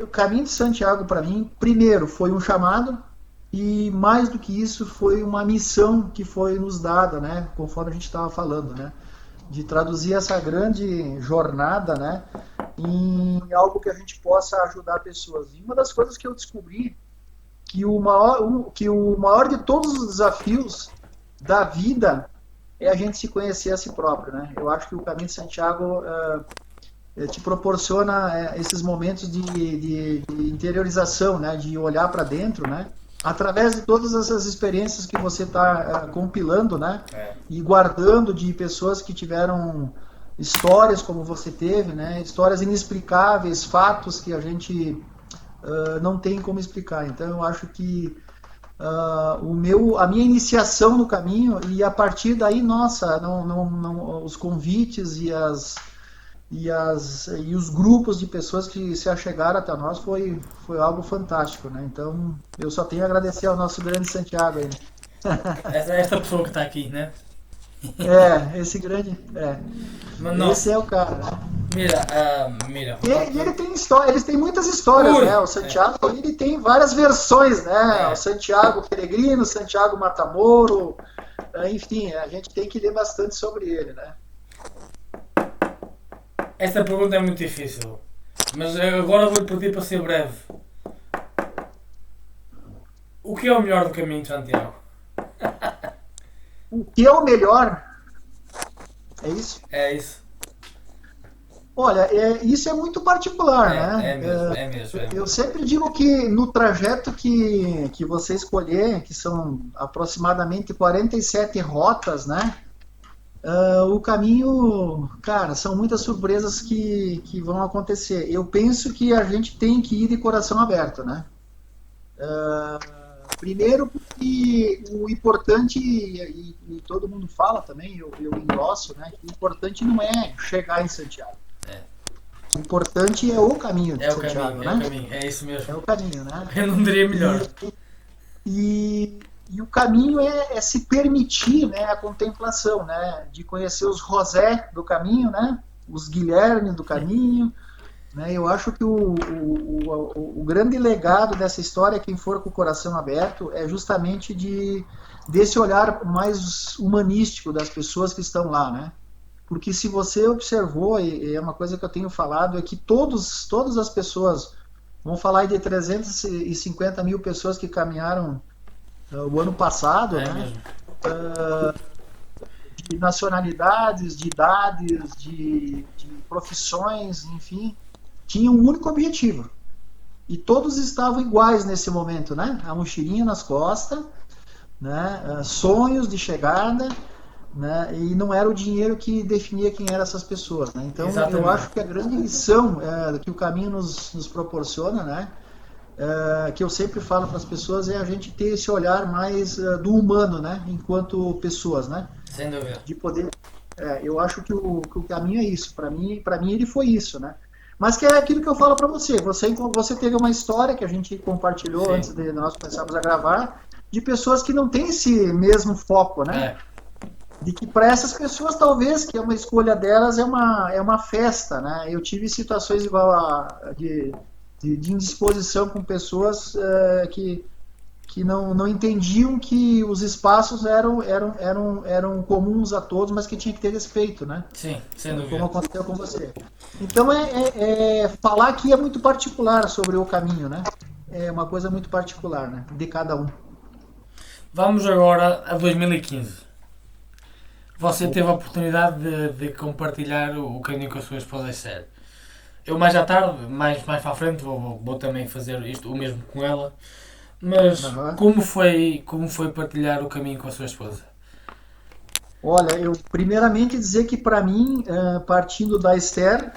O caminho de Santiago para mim, primeiro, foi um chamado e mais do que isso foi uma missão que foi nos dada, né? Conforme a gente estava falando, né? De traduzir essa grande jornada, né? Em algo que a gente possa ajudar pessoas. E uma das coisas que eu descobri que o maior de todos os desafios da vida é a gente se conhecer a si próprio, né? Eu acho que o caminho de Santiago te proporciona esses momentos de interiorização, né? De olhar para dentro, né? Através de todas essas experiências que você está compilando, né? E guardando de pessoas que tiveram histórias como você teve, né? Histórias inexplicáveis, fatos que a gente não tem como explicar. Então eu acho que a minha iniciação no caminho e a partir daí, nossa, os convites e os grupos de pessoas que se achegaram até nós foi algo fantástico, né? Então eu só tenho a agradecer ao nosso grande Santiago aí. Esta pessoa que está aqui, né? Esse grande, Mas não, esse é o cara, né? mira, mira. E ele tem história, eles têm muitas histórias, Ui, né? O Santiago ele tem várias versões, né? O é. Santiago Peregrino, Santiago Matamoros, enfim, a gente tem que ler bastante sobre ele, né? Esta pergunta é muito difícil. Mas agora vou-lhe pedir para ser breve. O que é o melhor do caminho de Santiago? O que é o melhor? É isso? É isso. Olha, isso é muito particular, É né? mesmo, é mesmo, é Eu mesmo. sempre digo que no trajeto que você escolher, que são aproximadamente 47 rotas, né? O caminho, cara, são muitas surpresas que vão acontecer. Eu penso que a gente tem que ir de coração aberto, né? Primeiro porque o importante, e todo mundo fala também, eu endosso, né? Que o importante não é chegar em Santiago. É, O importante é o caminho de é o caminho, Santiago, é o né? caminho, é isso É mesmo. o caminho, né? Eu não diria melhor. E, e o caminho é se permitir, né, a contemplação, né? De conhecer os José do caminho, né? Os Guilherme do caminho, né? Eu acho que o grande legado dessa história, quem for com o coração aberto, é justamente desse olhar mais humanístico das pessoas que estão lá, né? Porque se você observou, e é uma coisa que eu tenho falado, é que todas as pessoas, vamos falar aí de 350 mil pessoas que caminharam o ano passado, É né? mesmo. De nacionalidades, de idades, de profissões, enfim, tinham um único objetivo. E todos estavam iguais nesse momento, né? A mochilinha nas costas, né? Sonhos de chegada, né? E não era o dinheiro que definia quem eram essas pessoas, né? Então eu Exatamente. acho que a grande lição que o caminho nos proporciona, né? Que eu sempre falo para as pessoas é a gente ter esse olhar mais do humano, né? Enquanto pessoas, né? Sem dúvida. De poder. Eu acho que o caminho é isso. Para mim ele foi isso, né? Mas que é aquilo que eu falo para você. Você teve uma história que a gente compartilhou Sim. antes de nós começarmos a gravar, de pessoas que não têm esse mesmo foco, né? É. De que para essas pessoas talvez que é uma escolha delas é uma festa, né? Eu tive situações igual de indisposição com pessoas que não entendiam que os espaços eram comuns a todos, mas que tinha que ter respeito, né? Sim, sem Como dúvida. aconteceu com você. Então falar aqui é muito particular sobre o caminho, né? É uma coisa muito particular, né? De cada um. Vamos agora a 2015. Você teve a oportunidade de compartilhar o caminho com a sua esposa Esther. Eu mais à tarde, mais para a frente, vou também fazer isto, o mesmo com ela. Mas Uhum. como foi partilhar o caminho com a sua esposa? Olha, eu primeiramente dizer que para mim, partindo da Esther,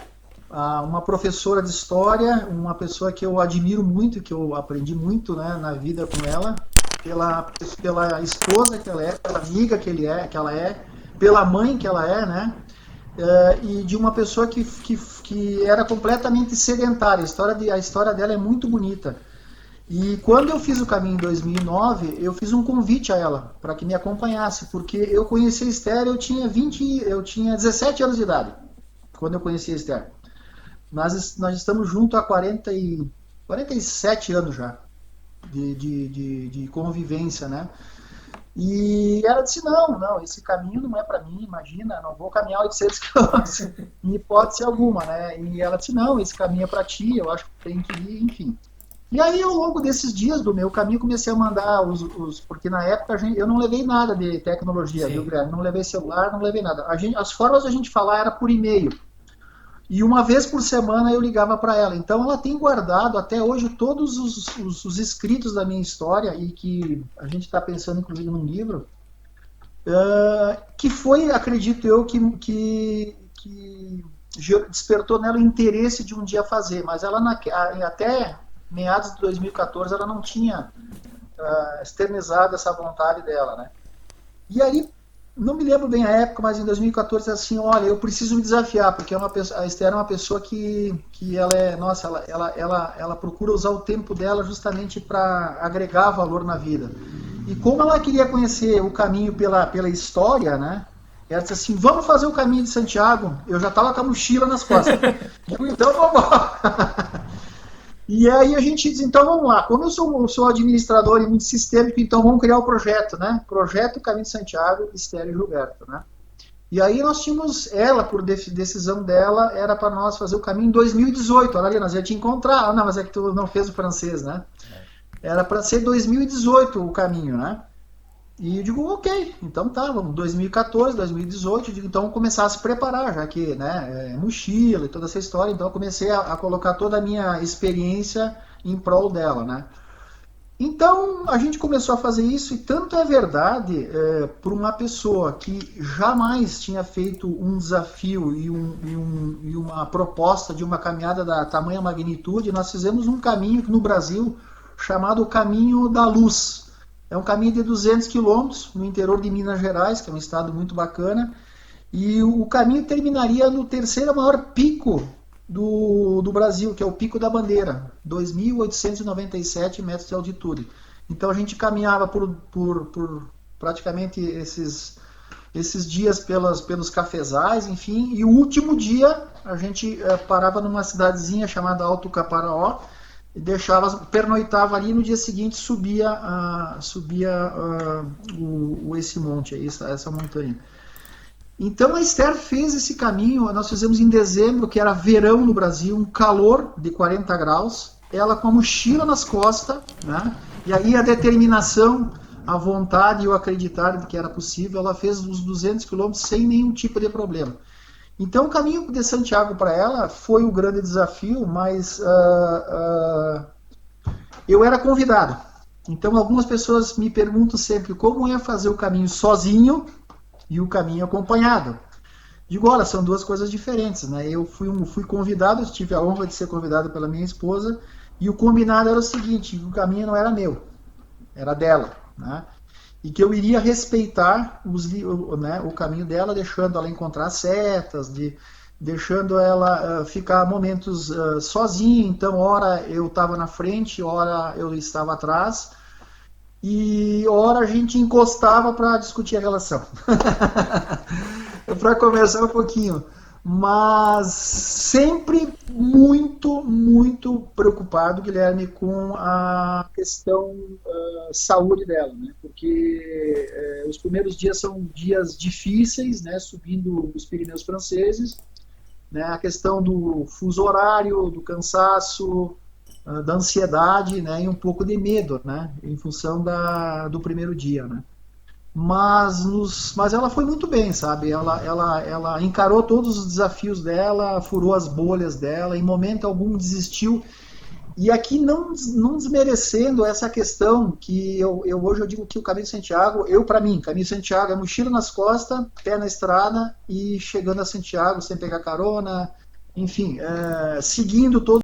uma professora de história, uma pessoa que eu admiro muito, que eu aprendi muito, né, na vida com ela, pela esposa que ela é, pela amiga que ela é, pela mãe que ela é, né? E de uma pessoa que era completamente sedentária. A história dela é muito bonita. E quando eu fiz o caminho em 2009, eu fiz um convite a ela para que me acompanhasse, porque eu conheci a Esther, eu tinha 17 anos de idade quando eu conheci a Esther. Nós estamos juntos há 40 e 47 anos já de convivência, né? E ela disse, não, esse caminho não é para mim, imagina, não vou caminhar 800 quilômetros, em hipótese alguma, né? E ela disse, não, esse caminho é para ti, eu acho que tem que ir, enfim. E aí, ao longo desses dias do meu caminho, comecei a mandar porque na época eu não levei nada de tecnologia, viu, Sim. Guilherme? Não levei celular, não levei nada. As formas da gente falar era por e-mail. E uma vez por semana eu ligava para ela. Então ela tem guardado até hoje todos os escritos da minha história e que a gente está pensando inclusive num livro, que foi, acredito eu, que despertou nela o interesse de um dia fazer. Mas ela até meados de 2014 ela não tinha externizado essa vontade dela, né? E aí, não me lembro bem a época, mas em 2014 assim, olha, eu preciso me desafiar, porque a Esther é uma pessoa que ela é, nossa, ela procura usar o tempo dela justamente para agregar valor na vida. E como ela queria conhecer o caminho pela história, né? Ela disse assim, vamos fazer o caminho de Santiago. Eu já estava com a mochila nas costas. Digo, então vamos lá. E aí a gente diz, então vamos lá, como eu sou administrador e muito sistêmico, então vamos criar o projeto, né? Projeto Caminho de Santiago, Esther e Gilberto, né? E aí nós tínhamos, ela, por decisão dela, era para nós fazer o caminho em 2018. Olha ali, nós ia te encontrar. Ah, não, mas é que tu não fez o francês, né? Era para ser 2018 o caminho, né? E eu digo, ok, então tá, vamos 2014, 2018, eu digo, então vamos começar a se preparar, já que, né, mochila e toda essa história, então eu comecei a colocar toda a minha experiência em prol dela, né. Então a gente começou a fazer isso e tanto é verdade por uma pessoa que jamais tinha feito um desafio e uma proposta de uma caminhada da tamanha magnitude, nós fizemos um caminho no Brasil chamado Caminho da Luz. É um caminho de 200 quilômetros no interior de Minas Gerais, que é um estado muito bacana, e o caminho terminaria no terceiro maior pico do Brasil, que é o Pico da Bandeira, 2.897 metros de altitude. Então a gente caminhava por praticamente esses dias pelos cafezais, enfim, e o último dia a gente parava numa cidadezinha chamada Alto Caparaó, e pernoitava ali e no dia seguinte subia esse monte aí, essa montanha. Então a Esther fez esse caminho, nós fizemos em dezembro, que era verão no Brasil, um calor de 40 graus, ela com a mochila nas costas, né? E aí a determinação, a vontade e o acreditar de que era possível, ela fez os 200 quilômetros sem nenhum tipo de problema. Então o caminho de Santiago para ela foi o grande desafio, mas eu era convidado. Então algumas pessoas me perguntam sempre como é fazer o caminho sozinho e o caminho acompanhado. Digo, olha, são duas coisas diferentes, né? Eu fui convidado, tive a honra de ser convidado pela minha esposa, e o combinado era o seguinte, o caminho não era meu, era dela, né? E que eu iria respeitar o caminho dela, deixando ela encontrar setas, deixando ela ficar momentos sozinha. Então, ora eu estava na frente, ora eu estava atrás, e ora a gente encostava para discutir a relação. Para começar um pouquinho. Mas sempre muito, muito preocupado, Guilherme, com a questão saúde dela, né? Porque os primeiros dias são dias difíceis, né? Subindo os Pirineus franceses, né? A questão do fuso horário, do cansaço, da ansiedade, né? E um pouco de medo, né? Em função do primeiro dia, né? Mas ela foi muito bem, sabe? Ela encarou todos os desafios dela, furou as bolhas dela, em momento algum desistiu. E aqui não desmerecendo essa questão que hoje eu digo que o Caminho de Santiago, para mim, Caminho de Santiago é mochila nas costas, pé na estrada e chegando a Santiago sem pegar carona, enfim, seguindo todo